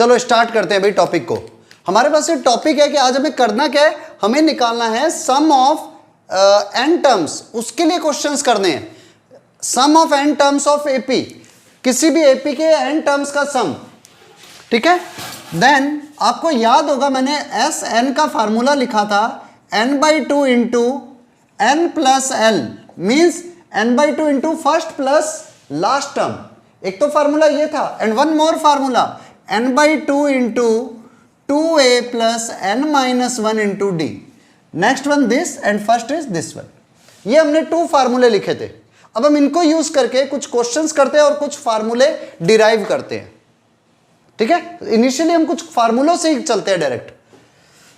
चलो स्टार्ट करते हैं भाई टॉपिक को। हमारे पास ये टॉपिक है कि आज हमें करना क्या है, हमें निकालना है सम ऑफ n टर्म्स। उसके लिए क्वेश्चंस करने हैं, sum of n terms of AP, किसी भी एपी के n टर्म्स का सम, ठीक है। देन आपको याद होगा मैंने एस एन का फार्मूला लिखा था n/2 into n plus L, means n/2 into first plus last term. एक तो फार्मूला ये था and one more formula n/2 into 2a plus n minus 1 into D. Next one this and first is this one. ये हमने 2 फार्मूले लिखे थे। अब हम इनको यूज करके कुछ क्वेश्चंस करते हैं और कुछ फार्मूले डिराइव करते हैं, ठीक है। इनिशियली हम कुछ फार्मूलों से ही चलते हैं डायरेक्ट।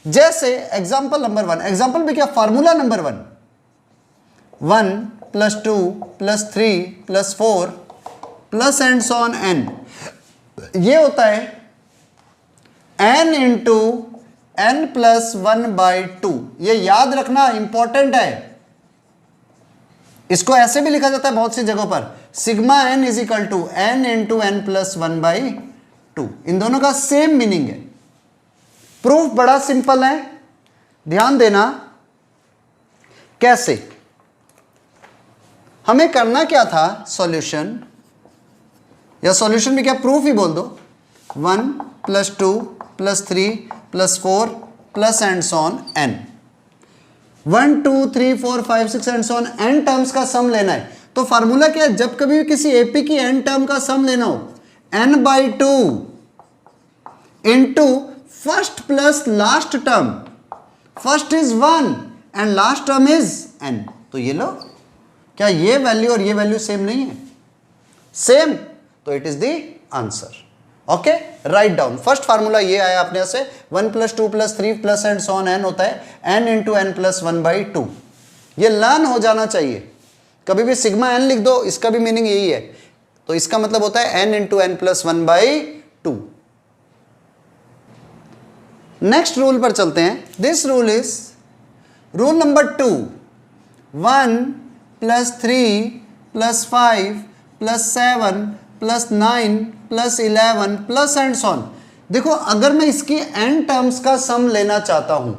जैसे एग्जांपल नंबर 1, एग्जांपल भी क्या, formula number 1 plus 2 plus 3 plus 4 plus and so on n। ये होता है n इंटू n प्लस 1/2। ये याद रखना इंपॉर्टेंट है। इसको ऐसे भी लिखा जाता है बहुत सी जगहों पर, sigma n is equal to n into n plus 1/2। इन दोनों का सेम मीनिंग है। प्रूफ बड़ा सिंपल है, ध्यान देना। कैसे, हमें करना क्या था, सॉल्यूशन, या सॉल्यूशन भी क्या, प्रूफ ही बोल दो। 1 plus 2 plus 3 plus 4 plus and so on n। 1 2 3 4 5 6 and so on n terms का सम लेना है। तो फार्मूला क्या है, जब कभी भी किसी एपी की n टर्म का सम लेना हो, n/2 into first plus last term. First is 1 and last term is n। तो ये लो, क्या ये वैल्यू और ये वैल्यू सेम नहीं है? सेम, तो it is the answer. Okay, write down. First formula ये आया अपने से, 1 plus 2 plus 3 plus and so on n होता है n इंटू n प्लस 1/2। ये लर्न हो जाना चाहिए। कभी भी सिग्मा n लिख दो, इसका भी मीनिंग यही है। तो इसका मतलब होता है n into n plus 1/2। Next rule पर चलते हैं। This rule is rule number 2, 1 plus 3 plus 5 plus 7 plus 9 plus 11 plus and so on. देखो, अगर मैं इसकी n टर्म्स का सम लेना चाहता हूं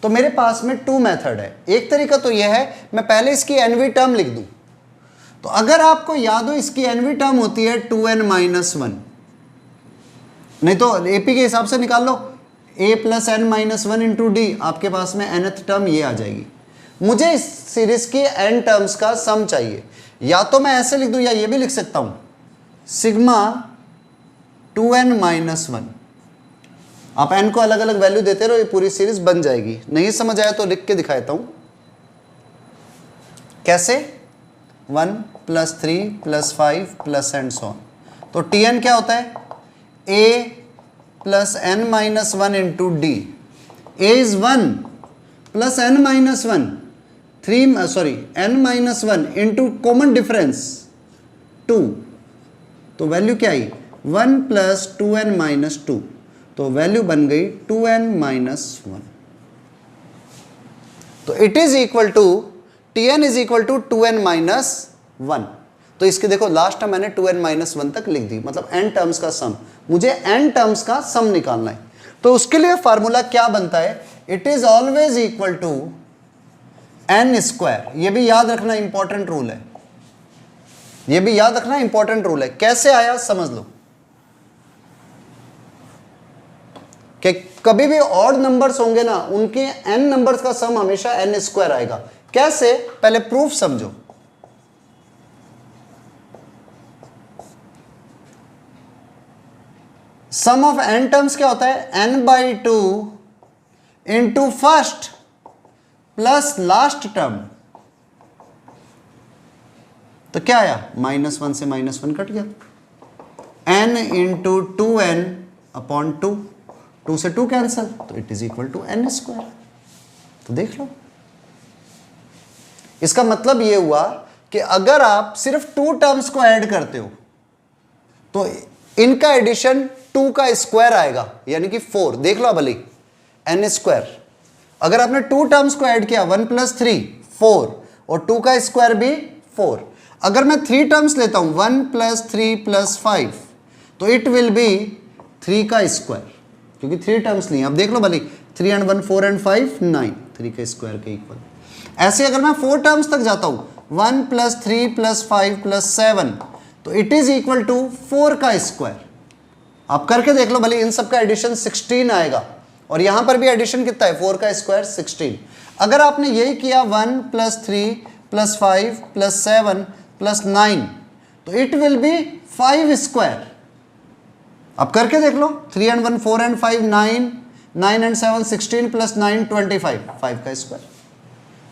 तो मेरे पास में 2 मेथड है। एक तरीका तो यह है, मैं पहले इसकी nवीं टर्म लिख दूं। तो अगर आपको याद हो, इसकी nवीं टर्म होती है 2n माइनस 1। नहीं तो एपी के हिसाब से निकाल लो, a plus n minus 1 into D. आपके पास में nth टर्म ये आ जाएगी। मुझे इस सीरीज की n टर्म्स का सम चाहिए। या तो मैं ऐसे लिख दूं या ये भी लिख सकता हूं, सिग्मा 2n माइनस 1। आप n को अलग अलग वैल्यू देते रहो, ये पूरी सीरीज बन जाएगी। नहीं समझ आया तो लिख के दिखाता हूं कैसे। 1 plus 3 plus 5 plus and so on. तो tn क्या होता है, a plus n minus 1 into D. a is 1 plus n minus 1, n minus 1 into common difference 2। तो वैल्यू क्या आई, 1 प्लस 2n माइनस 2। तो वैल्यू बन गई 2n माइनस 1। तो it is equal to, tn is equal to 2n minus 1। तो इसके देखो last time मैंने 2n माइनस 1 तक लिख दी, मतलब n टर्म्स का सम। मुझे n टर्म्स का सम निकालना है। तो उसके लिए फार्मूला क्या बनता है, it is always equal to n square. ये भी याद रखना इंपॉर्टेंट रूल है। ये भी याद रखना इंपॉर्टेंट रूल है। कैसे आया समझ लो, कि कभी भी ऑड नंबर्स होंगे ना, उनके n नंबर्स का सम हमेशा n स्क्वायर आएगा। कैसे, पहले प्रूफ समझो। सम ऑफ n टर्म्स क्या होता है, n/2 into first plus last term. तो क्या आया, -1 से -1 कट गया, n इंटू 2n अपॉन 2। 2 से 2 कैंसिल, तो it is equal to n square. तो देख लो, इसका मतलब ये हुआ कि अगर आप सिर्फ 2 टर्म्स को ऐड करते हो तो इनका एडिशन 2 का स्क्वायर आएगा, यानी कि 4। देख लो भले, n स्क्वायर। अगर आपने 2 टर्म्स को ऐड किया, 1 प्लस 3 4, और 2 का स्क्वायर भी 4। अगर मैं 3 टर्म्स लेता हूं, 1 प्लस 3 प्लस 5, तो इट विल बी 3 का स्क्वायर, क्योंकि 3 टर्म्स लिए। अब देख लो भले 3 and 1 4 and 5 9, 3 का स्क्वायर के इक्वल। ऐसे अगर मैं 4 टर्म्स तक जाता हूँ 1 + 3 + 5 + 7, तो इट इज इक्वल टू 4 का स्क्वायर। आप करके देख लो भले, इन सब का एडिशन 16 आएगा, और यहां पर भी एडिशन कितना है 4 का स्क्वायर 16। अगर आपने यही किया 1 + 3 + 5 + 7 + 9, तो इट विल बी 5 स्क्वायर। अब करके देख लो 3 and 1 4 and 5 9, 9 and 7 16 + 9 25, 5 का स्क्वायर।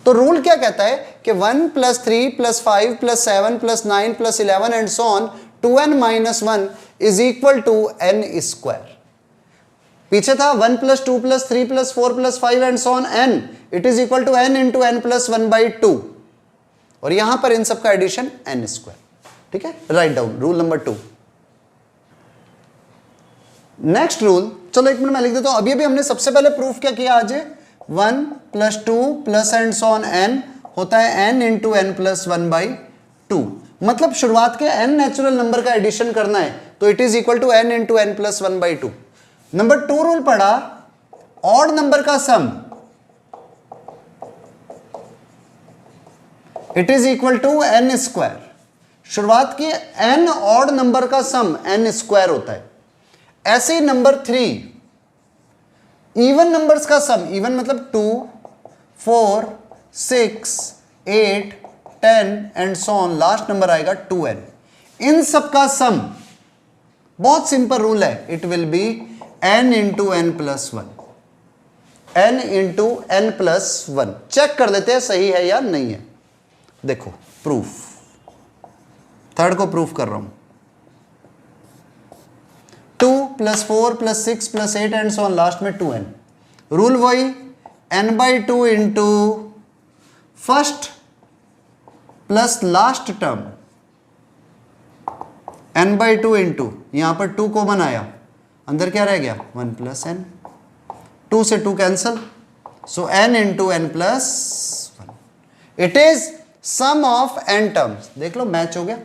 तो रूल क्या कहता है कि 1 + 3 + 5 + 7 + 9 + 11 and so on 2n - 1 is equal to n square. पीछे था 1 + 2 + 3 + 4 + 5 and so on n, it is equal to n × n + 1/2, और यहां पर इन सबका एडिशन n स्क्वायर। ठीक है, write down rule number 2। Next rule, चलो एक मिनट मैं लिख देता हूं। अभी हमने सबसे पहले प्रूफ क्या किया आज, 1 + 2 + and so on n होता है n × n + 1/2। मतलब शुरुआत के n नेचुरल नंबर का एडिशन करना है, तो it is equal to n × n + 1/2। Number 2 rule पढ़ा, ऑड नंबर का sum it is equal to n square. शुरुआत की n ऑड नंबर का सम n स्क्वायर होता है। ऐसे ही नंबर 3, इवन नंबर्स का सम, इवन मतलब 2 4 6 8 10 and so on, last number आएगा 2n। इन सब का सम बहुत सिंपल रूल है, it will be n × n + 1, n × n + 1। Check कर लेते हैं सही है या नहीं है। देखो प्रूफ, थर्ड को प्रूफ कर रहा हूं। 2 + 4 + 6 + 8 एंड सो ऑन, लास्ट में 2n। रूल वही, n/2 × first plus last term, n/2 × यहां पर 2 कॉमन आया, अंदर क्या रह गया 1 + n, 2 से 2 cancel, so n × n + 1। It is sum of n terms. देख लो मैच हो गया।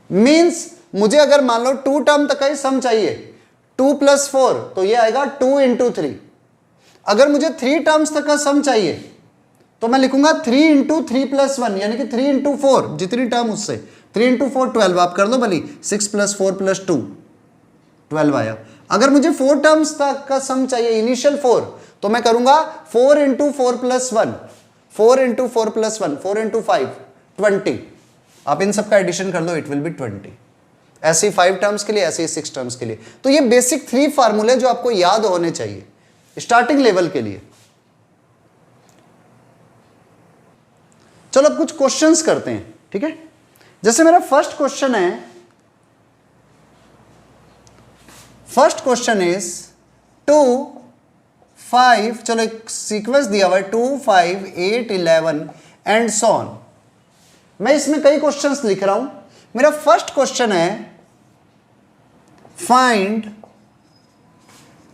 मींस मुझे अगर मान लो 2 टर्म तक का ही सम चाहिए, 2 + 4, तो ये आएगा 2 × 3। अगर मुझे 3 टर्म्स तक का सम चाहिए, तो मैं लिखूंगा 3 × 3 + 1, यानी कि 3 × 4, जितनी टर्म उससे 3 × 4 12। आप कर दो भली, 6 + 4 + 2 12 आया। अगर मुझे 4 टर्म्स तक का सम चाहिए, इनिशियल 4, तो मैं करूंगा 4 × 4 + 1, 4 × 4 + 1, 4 × 5 20। आप इन सब का एडिशन कर लो, इट विल बी 20। ऐसे ही 5 टर्म्स के लिए, ऐसे ही 6 टर्म्स के लिए। तो ये बेसिक 3 फार्मूले जो आपको याद होने चाहिए स्टार्टिंग लेवल के लिए। चलो अब कुछ क्वेश्चंस करते हैं, ठीक है। जैसे मेरा फर्स्ट क्वेश्चन है, फर्स्ट क्वेश्चन इज 2 5, चलो एक सीक्वेंस दिया हुआ है 2 5 8 11 एंड सो ऑन। मैं इसमें कई क्वेश्चंस लिख रहा हूं। मेरा फर्स्ट क्वेश्चन है find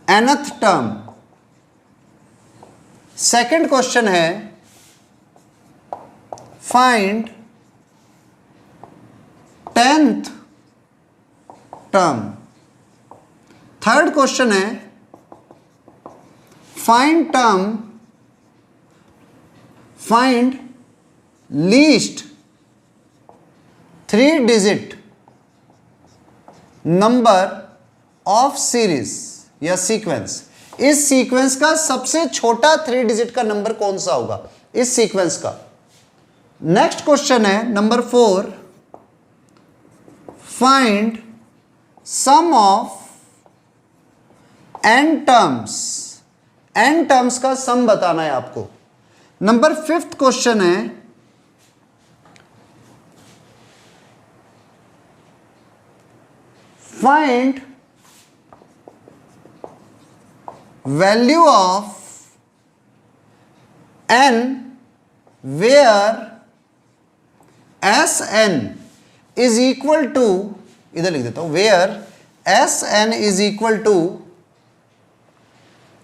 nth term. Second question है find 10th term. Third question है find least 3 digit number of series या सीक्वेंस। इस सीक्वेंस का सबसे छोटा 3 डिजिट का नंबर कौन सा होगा इस सीक्वेंस का। नेक्स्ट क्वेश्चन है number 4, find sum of n terms. n terms का सम बताना है आपको। नंबर 5th क्वेश्चन है find value of n where Sn is equal to, इधर लिख देता हूं, where Sn is equal to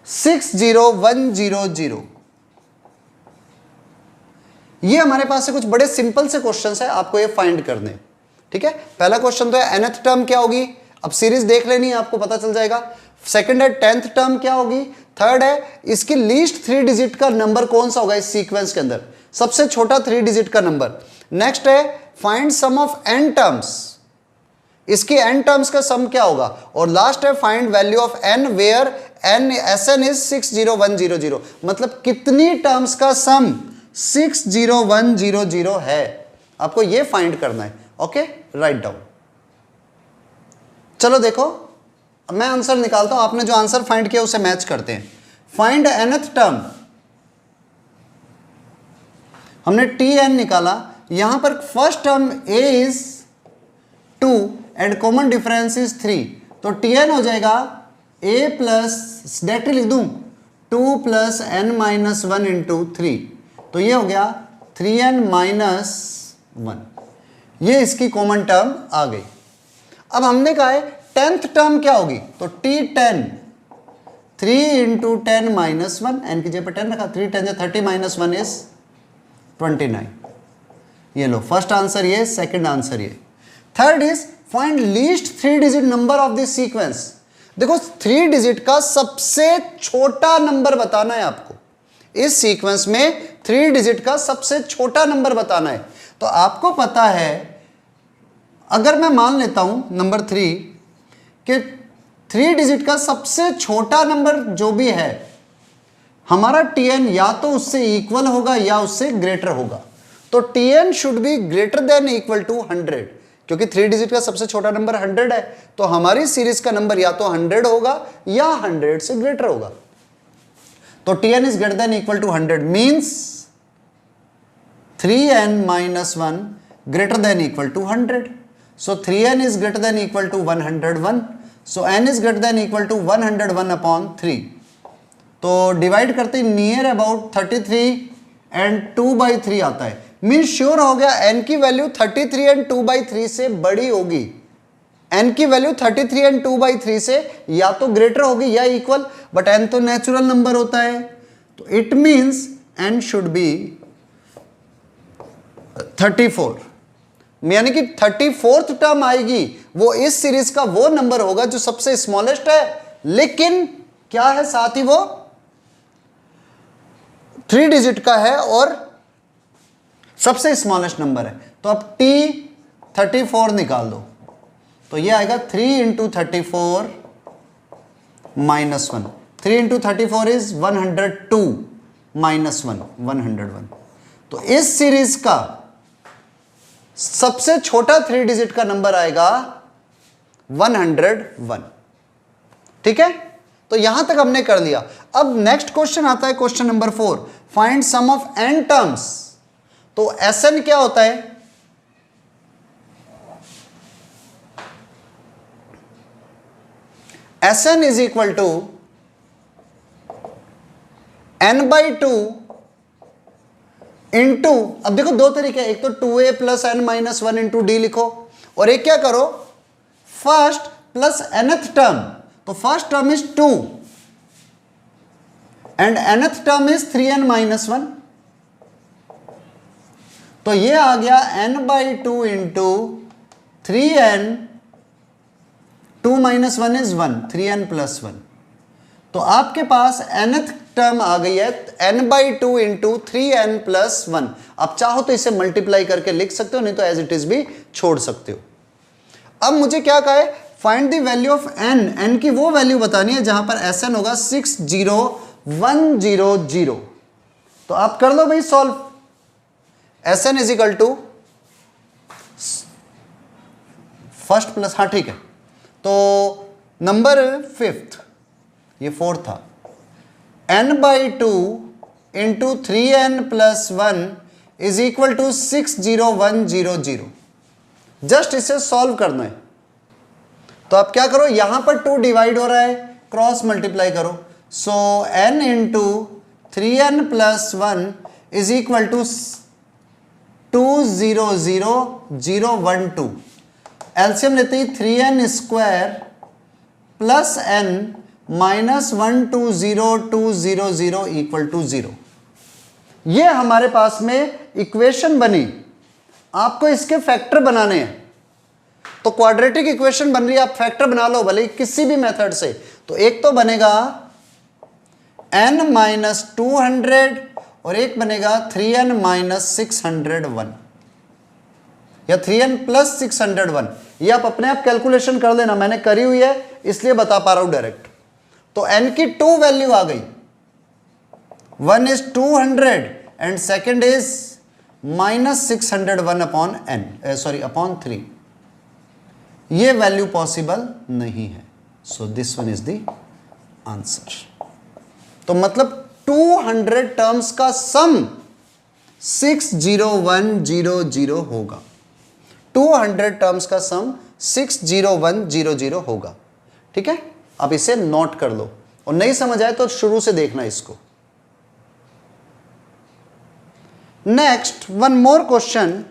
60100। ये हमारे पास से कुछ बड़े सिंपल से क्वेश्चंस है, आपको ये फाइंड करने, ठीक है। पहला क्वेश्चन तो है nth टर्म क्या होगी। अब सीरीज देख लेनी है, आपको पता चल जाएगा। सेकंड है 10th टर्म क्या होगी। थर्ड है इसकी लीस्ट 3 डिजिट का नंबर कौन सा होगा इस सीक्वेंस के अंदर, सबसे छोटा 3 डिजिट का नंबर। नेक्स्ट है find sum of n terms, इसकी n टर्म्स का सम क्या होगा। और लास्ट है find value of n where n Sn is 60100, मतलब कितनी टर्म्स का सम 60100 है, आपको ये फाइंड करना है। Okay, right down. चलो देखो, मैं आंसर निकालता हूं, आपने जो आंसर फाइंड किया उसे मैच करते हैं। फाइंड nth टर्म, हमने tn निकाला, यहां पर first term a is 2 and common difference is 3, तो tn हो जाएगा a प्लस, डायरेक्टली लिख दूं 2 प्लस n माइनस 1 इंटू 3, तो ये हो गया 3n माइनस 1, ये इसकी कॉमन टर्म आ गई। अब हमने कहा है 10th टर्म क्या होगी, तो t10 3 इंटू 10 माइनस 1, n की जगह पर 10 रखा, 3 10 30 माइनस 1 इज 29। ये लो फर्स्ट आंसर ये, सेकंड आंसर ये। Third is find least 3 digit number of this sequence. देखो 3 डिजिट का सबसे छोटा नंबर बताना है आपको, इस सीक्वेंस में 3 डिजिट का सबसे छोटा नंबर बताना है। तो आपको पता है, अगर मैं मान लेता हूं नंबर 3 कि 3 डिजिट का सबसे छोटा नंबर जो भी है, हमारा tn या तो उससे इक्वल होगा या उससे ग्रेटर होगा, तो tn should be greater than equal to 100, क्योंकि 3 डिजिट का सबसे छोटा नंबर 100 है, तो हमारी सीरीज का नंबर या तो 100 होगा या 100 से ग्रेटर होगा। तो tn is greater than equal to 100 means 3n minus 1 greater than equal to 100, so 3n is greater than equal to 101, so n is greater than equal to 101 upon 3। तो divide करते near about 33 and 2/3 आता है, mean sure हो गया n की value 33 and 2/3 से बड़ी होगी। n की वैल्यू 33 एंड 2/3 से या तो ग्रेटर होगी या इक्वल, बट n तो नेचुरल नंबर होता है, तो it means n should be 34, यानी कि 34th टर्म आएगी, वो इस सीरीज का वो नंबर होगा जो सबसे स्मॉलेस्ट है, लेकिन क्या है साथ ही वो 3 डिजिट का है और सबसे स्मॉलेस्ट नंबर है। तो अब t34 निकाल दो, तो ये आएगा 3 into 34 minus 1, 3 into 34 is 102 minus 1 101। तो इस सीरीज का सबसे छोटा 3 डिजिट का नंबर आएगा 101। ठीक है, तो यहां तक हमने कर लिया। अब नेक्स्ट क्वेश्चन आता है, question number 4, find sum of n terms. तो Sn क्या होता है, Sn is equal to n/2 into, अब देखो दो तरीके, एक तो 2a plus n minus 1 into D लिखो, और एक क्या करो फर्स्ट प्लस nth टर्म, तो first term is 2 and nth term is 3n minus 1, तो ये आ गया n/2 into 3n, 2 minus 1 is 1, 3n plus 1, तो आपके पास nth टर्म आ गई है n/2 इंटू 3n प्लस 1। आप चाहो तो इसे मल्टीप्लाई करके लिख सकते हो, नहीं तो एज इट इज भी छोड़ सकते हो। अब मुझे क्या कहा है, find the value of n की वो वैल्यू बतानी है जहां पर Sn होगा 60100, तो आप कर लो भाई solve. Sn is equal to first plus, हाँ ठीक है, तो नंबर 5th, ये 4th था, n/2 into 3n plus 1 is equal to 60100। Just इसे सॉल्व करना है, तो आप क्या करो, यहां पर 2 डिवाइड हो रहा है, क्रॉस मल्टीप्लाई करो, so n into 3n plus 1 is equal to 200012। LCM लेते ही 3n square plus n minus 120200 equal to 0। ये हमारे पास में इक्वेशन बनी, आपको इसके फैक्टर बनाने हैं। तो तो क्वाड्रेटिक इक्वेशन बन रही है, आप फैक्टर बना लो भले किसी भी मेथड से। तो एक तो बनेगा n माइनस 200 और एक बनेगा 3n माइनस 601 या 3n प्लस 601। ये आप अपने आप कैलकुलेशन कर लेना, मैंने करी हुई है इसलिए बता पा रहा हूं डायरेक्ट। तो n की 2 वैल्यू आ गई, one is 200 and second is minus 601 upon n, sorry upon 3। ये वैल्यू पॉसिबल नहीं है, so this one is the answer. तो मतलब 200 टर्म्स का सम 60100 होगा। 200 टर्म्स का सम 60100 होगा। ठीक है, अब इसे नोट कर लो और नहीं समझ आए तो शुरू से देखना इसको। Next one more question,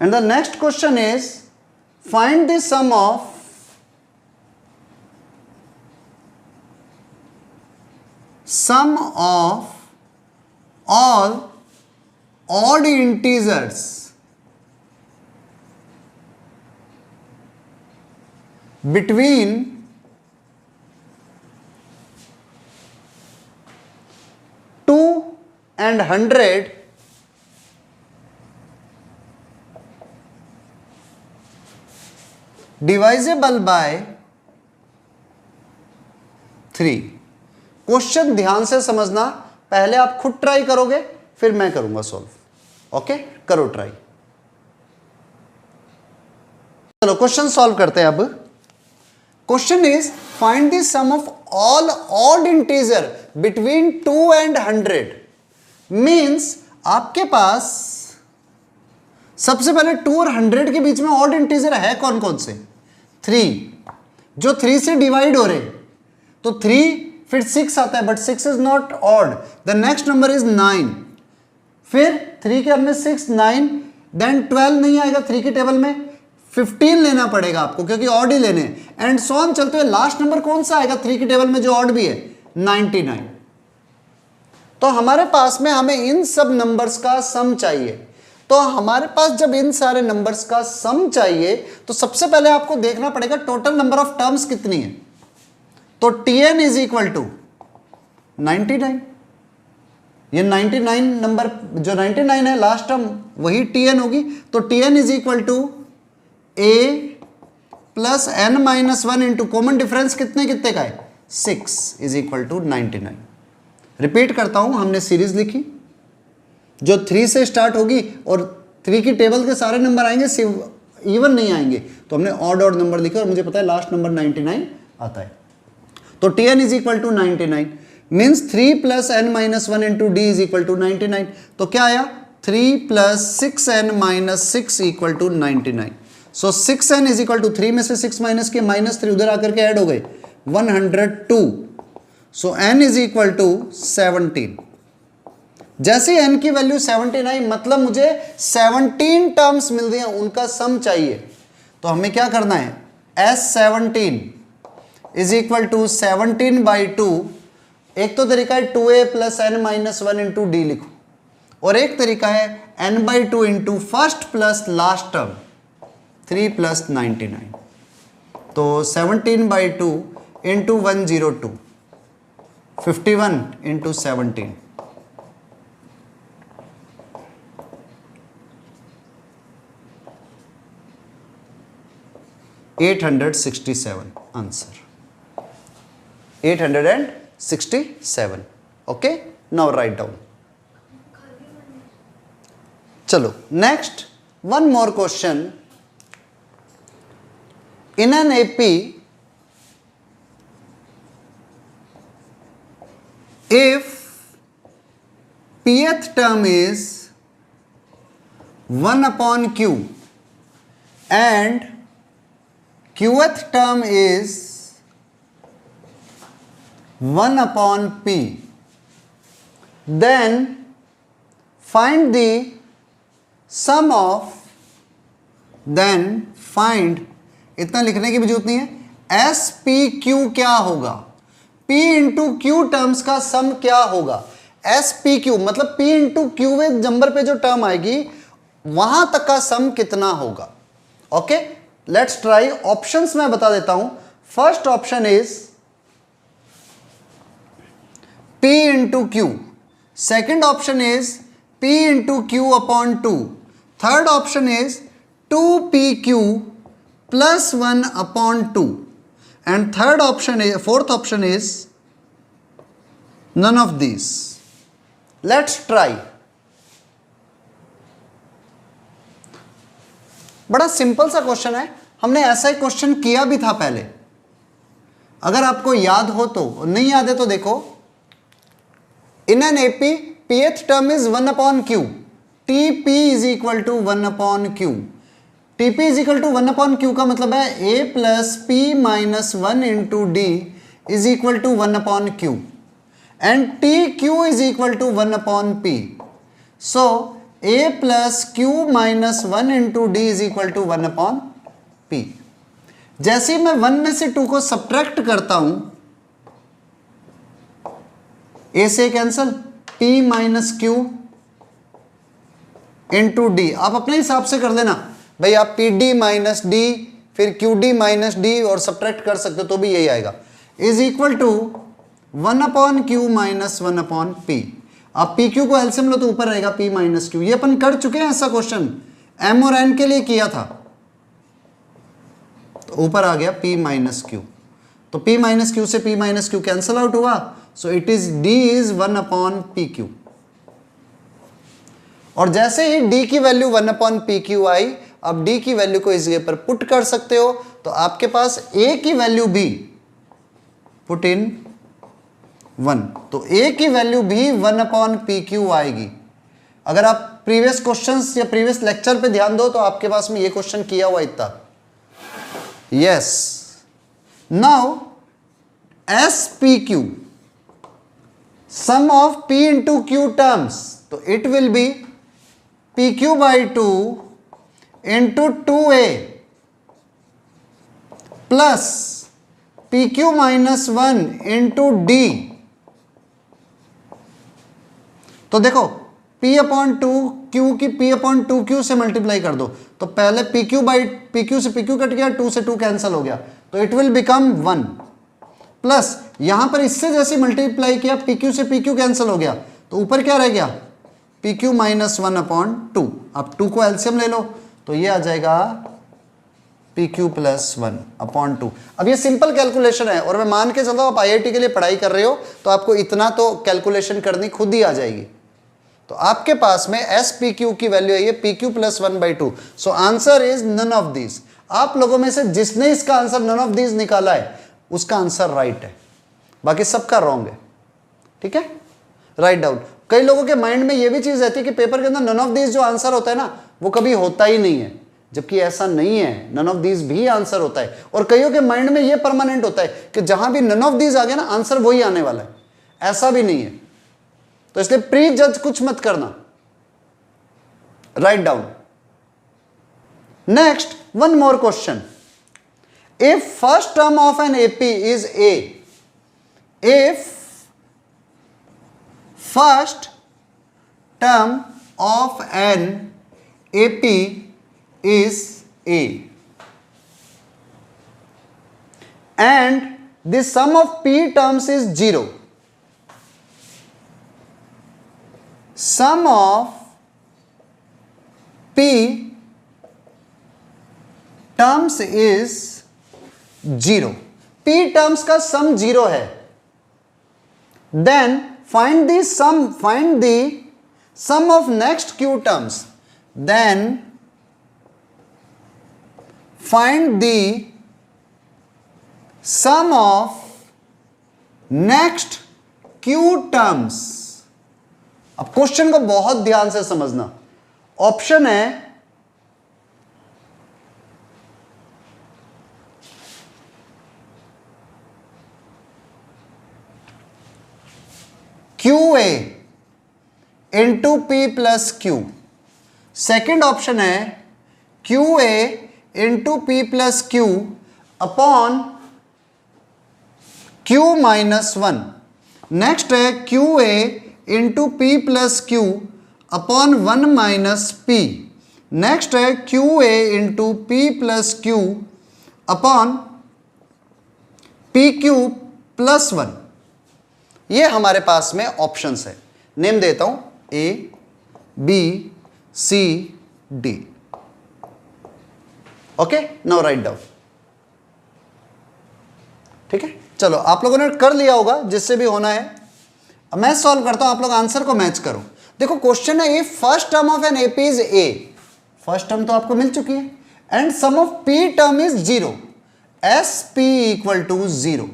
and the next question is find the sum of all odd integers between 2 and 100 divisible by 3। Question ध्यान से समझना, पहले आप खुद ट्राई करोगे फिर मैं करूंगा सॉल्व। ओके, करो ट्राई। चलो क्वेश्चन सॉल्व करते हैं। अब question is find the sum of all odd integer between 2 and 100। Means आपके पास सबसे पहले 2 और 100 के बीच में ऑड इंटीजर है कौन कौन से? 3, जो 3 से डिवाइड हो रहे, तो 3 फिर 6 आता है, but 6 is not odd. The next number is 9, फिर 3 के अब में 6 9, देन 12 नहीं आएगा 3 के टेबल में, 15 लेना पड़ेगा आपको क्योंकि ऑड ही लेने, एंड सो ऑन चलते हुए लास्ट नंबर कौन सा आएगा 3 के टेबल में जो ऑड भी है? 99। तो हमारे पास में हमें इन सब नंबर्स का सम चाहिए। तो हमारे पास जब इन सारे नंबर्स का सम चाहिए तो सबसे पहले आपको देखना पड़ेगा टोटल नंबर ऑफ टर्म्स कितनी है। तो Tn इज इक्वल टू 99। ये 99 नंबर जो 99 है लास्ट टर्म वही Tn होगी। तो Tn is equal to a plus n minus 1 into common difference कितने कितने का है? 6 इज इक्वल टू 99। रिपीट करता हूं, हमने सीरीज लिखी जो 3 से स्टार्ट होगी और 3 की टेबल के सारे नंबर आएंगे, इवन नहीं आएंगे, तो हमने ऑड ऑड नंबर लिखे और मुझे पता है लास्ट नंबर 99 आता है। तो Tn is equal to 99 means 3 plus n minus 1 into D is equal to 99। तो क्या आया? 3 plus 6n minus 6 equal to 99। So 6n is equal to 3 में से 6 माइनस के -3 उधर आकर के ऐड हो गए 102। सो n इज इक्वल टू 17। जैसे n की वैल्यू 17 आई मतलब मुझे 17 टर्म्स मिल रही हैं, उनका सम चाहिए। तो हमें क्या करना है? S17 is equal to 17 by 2। एक तो तरीका है 2a plus n minus 1 into D लिखो, और एक तरीका है n by 2 into first plus last term 3 plus 99। तो 17 by 2 into 102, 51 into 17, 867 answer, 867। Okay, now write down. चलो next one more question. In an AP if pth term is 1 upon q and qth term is 1 upon p, then find the sum of, then find, इतना लिखने की भी जरूरत नहीं है, S P Q क्या होगा, P इंटू क्यू टर्म्स का सम क्या होगा। एस पी क्यू मतलब P इंटू क्यू नंबर पे जो टर्म आएगी वहां तक का सम कितना होगा। Okay, let's try. ऑप्शंस मैं बता देता हूं। First option is P into Q. Second option is P into Q upon 2. Third option is 2PQ plus 1 upon 2. And fourth option is none of these. Let's try. बड़ा simple सा question है, हमने ऐसा ही question किया भी था पहले। अगर आपको याद हो तो, नहीं याद है तो देखो। In an AP, pth term is 1 upon q. Tp is equal to 1 upon q. Tp is equal to 1 upon q का मतलब है a plus p minus 1 into d is equal to 1 upon q. And tq is equal to 1 upon p. So, a plus q minus 1 into d is equal to 1 upon p. जैसे ही मैं 1 में से 2 को subtract करता हूं, A से cancel, P minus Q into D. आप अपने हिसाब से कर लेना भाई, आप पी डी माइनस डी फिर क्यू डी माइनस डी और सब्ट्रैक्ट कर सकते हो तो भी यही आएगा। Is equal to 1 upon Q minus 1 upon P. आप पी क्यू को एलसीएम लो तो ऊपर रहेगा पी माइनस क्यू। ये अपन कर चुके हैं ऐसा क्वेश्चन, एम और एन के लिए किया था, तो ऊपर आ गया पी माइनस क्यू। तो पी माइनस क्यू से P minus Q cancel out हुआ, so it is D is 1 upon P Q. और जैसे ही डी की वैल्यू 1 अपॉन पी क्यू आई, अब डी की वैल्यू को इस जगह पर पुट कर सकते हो, तो आपके पास ए की वैल्यू भी पुट इन 1, तो ए की वैल्यू भी 1 अपॉन पी क्यू आएगी। अगर आप प्रीवियस क्वेश्चंस या प्रीवियस लेक्चर पे ध्यान दो तो आपके पास में ये क्वेश्चन किया हुआ इतना। Yes, now S P Q, sum of p into q terms, तो it will be pq by 2 into 2a plus pq minus 1 into d। तो देखो p अपॉन 2 q की p अपॉन 2q से मल्टीप्लाई कर दो, तो पहले pq बाई pq से pq कट गया, 2 से 2 कैंसिल हो गया, तो इट विल बिकम 1 प्लस यहां पर इससे जैसे मल्टीप्लाई किया PQ से PQ कैंसिल हो गया, तो ऊपर क्या रह गया PQ माइनस 1 अपॉन 2। अब 2 को एलसीएम ले लो तो ये आ जाएगा PQ प्लस 1 अपॉन 2। अब ये सिंपल कैलकुलेशन है और मैं मान के चलता हूं आप IIT के लिए पढ़ाई कर रहे हो तो आपको इतना तो कैलकुलेशन करनी खुद ही आ जाएगी। तो आपके पास में SPQ की वैल्यू है ये PQ plus 1/2। So answer is none of these. आप लोगों में से जिसने इसका आंसर नन ऑफ दीज निकाला है उसका आंसर राइट है, बाकी सबका रॉन्ग है। ठीक है, राइट डाउन। कई लोगों के माइंड में ये भी चीज रहती है कि पेपर के अंदर नन ऑफ दीज जो आंसर होता है ना वो कभी होता ही नहीं है, जबकि ऐसा नहीं है, नन ऑफ दीज भी आंसर होता है। और कईयों के माइंड में ये परमानेंट होता है कि जहां भी नन ऑफ दीज आ गया ना आंसर वही आने वाला है, ऐसा भी नहीं है। तो इसलिए प्री जज कुछ मत करना, write down. Next, one more question. If first term of an AP is A, if first term of an AP is A and the sum of P terms is 0, sum of P terms is 0, P terms का sum 0 है, then find the sum of next Q terms, then find the sum of next Q terms. अब question को बहुत ध्यान से समझना। Option है QA into P plus Q। Second option है QA into P plus Q upon Q minus 1। Next है QA into P plus Q upon 1 minus P। Next है Q A into P plus Q upon P Q plus 1। ये हमारे पास में options है, name देता हूं A B C D. Okay, now write down. ठीक है, चलो आप लोगों ने कर लिया होगा जिससे भी होना है। अब मैं सॉल्व करता हूं, आप लोग आंसर को मैच करो। देखो क्वेश्चन है ये, first term of an AP is a, first term तो आपको मिल चुकी है, and sum of p term is 0, s p equal to 0।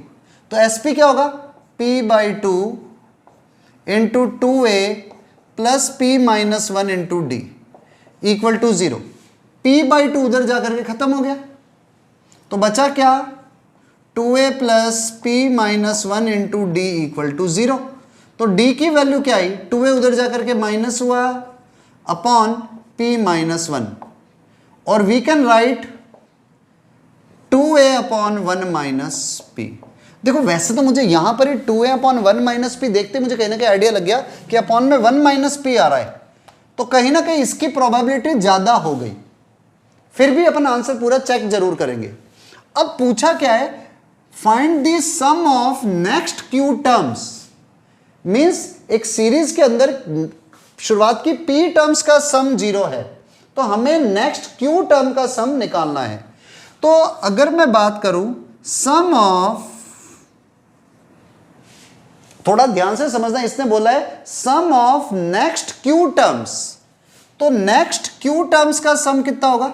तो एस पी क्या होगा, p by 2 into 2a plus p minus 1 into d equal to 0। P by 2 उधर जाकर के खत्म हो गया, तो बचा क्या, 2a plus p minus 1 into d equal to 0। तो d की वैल्यू क्या आई, 2a उधर जाकर के माइनस हुआ अपॉन p माइनस 1, और we can write 2a upon 1 minus p। देखो वैसे तो मुझे यहां पर ही 2a अपॉन 1 माइनस p देखते मुझे कहीं ना कहीं आइडिया लग गया कि अपॉन में 1 माइनस p आ रहा है, तो कहीं ना कहीं इसकी प्रोबेबिलिटी ज्यादा हो गई। फिर भी अपन आंसर पूरा चेक जरूर करेंगे। अब पूछा क्या है, find the sum of next q terms. Means एक सीरीज के अंदर शुरुआत की p टर्म्स का सम 0 है, तो हमें नेक्स्ट q टर्म का सम निकालना है। तो अगर मैं बात करूं सम ऑफ, थोड़ा ध्यान से समझना, इसने बोला है सम ऑफ नेक्स्ट q टर्म्स, तो नेक्स्ट q टर्म्स का सम कितना होगा,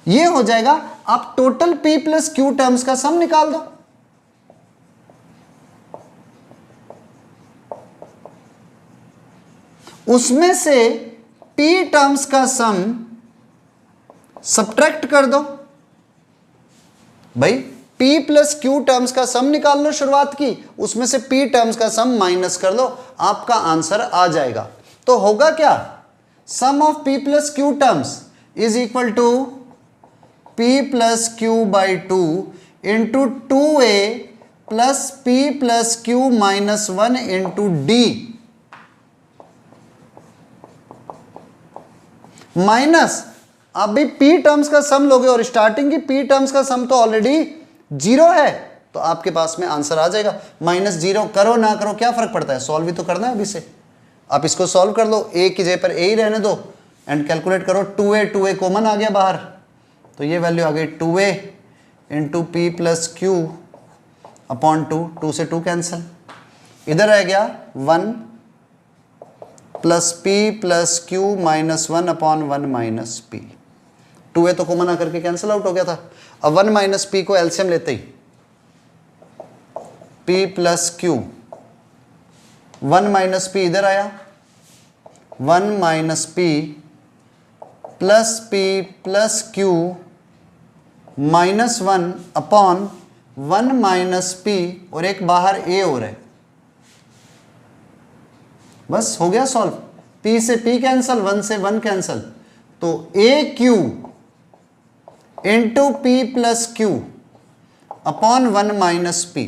ये हो जाएगा, आप total p plus q terms का सम निकाल दो। उसमें से p टर्म्स का सम सब्ट्रैक्ट कर दो। भाई p प्लस क्यू टर्म्स का सम निकाल लो शुरुआत की, उसमें से p टर्म्स का सम माइनस कर लो, आपका आंसर आ जाएगा। तो होगा क्या, sum of p plus Q terms is equal to p plus Q by 2 into 2a plus p plus Q minus 1 into D minus, आप भी p टर्म्स का सम लोगे और स्टार्टिंग की p टर्म्स का सम तो ऑलरेडी 0 है, तो आपके पास में आंसर आ जाएगा। -0 करो ना करो क्या फर्क पड़ता है, सॉल्व ही तो करना है अभी से। आप इसको सॉल्व कर लो, a की जगह पर a ही रहने दो एंड कैलकुलेट करो। 2a कॉमन आ गया बाहर, तो ये वैल्यू आ गई 2a into P plus Q upon 2 से 2 कैंसिल, इधर रह गया 1 plus P plus Q minus 1 upon 1 minus P. 2a तो कॉमन आकर के कैंसिल आउट हो गया था। अब 1 माइनस पी को एलसीएम लेते ही p plus Q, 1 minus P इधर आया, 1 minus P plus Q minus 1 upon 1 minus P, और एक बाहर a हो रहा है, बस हो गया सॉल्व। p से p कैंसल, 1 से 1 कैंसल, तो a Q into P plus Q upon 1 minus P,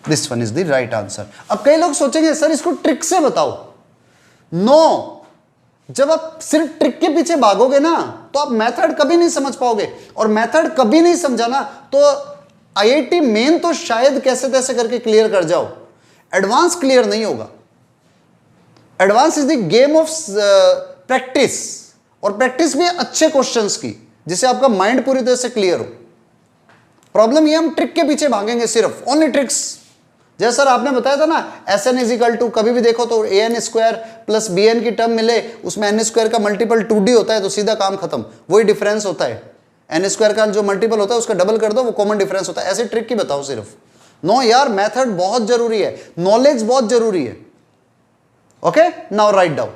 this one is the right answer. अब कई लोग सोचेंगे सर इसको ट्रिक से बताओ। नो, जब आप सिर्फ ट्रिक के पीछे भागोगे ना तो आप मेथड कभी नहीं समझ पाओगे, और मेथड कभी नहीं समझा ना तो आईआईटी मेन तो शायद कैसे तैसे करके क्लियर कर जाओ, एडवांस क्लियर नहीं होगा। Advance is the game of practice, और प्रैक्टिस भी अच्छे क्वेश्चंस की जिससे आपका माइंड पूरी तरह से क्लियर हो। प्रॉब्लम ये हम ट्रिक के पीछे भागेंगे, सिर्फ ओनली ट्रिक्स। जैसा सर आपने बताया था ना S N is equal to, कभी भी देखो तो A N square plus B N की टर्म मिले, उसमें एन स्क्वायर का मल्टीपल 2d होता है, तो सीधा काम खत्म, वही डिफरेंस होता है। एन स्क्वायर का जो मल्टीपल होता है उसका डबल कर दो, वो कॉमन डिफरेंस होता है। ऐसे ट्रिक की बताओ सिर्फ। नो यार, मेथड बहुत जरूरी है, नॉलेज बहुत जरूरी है। Okay, now write down.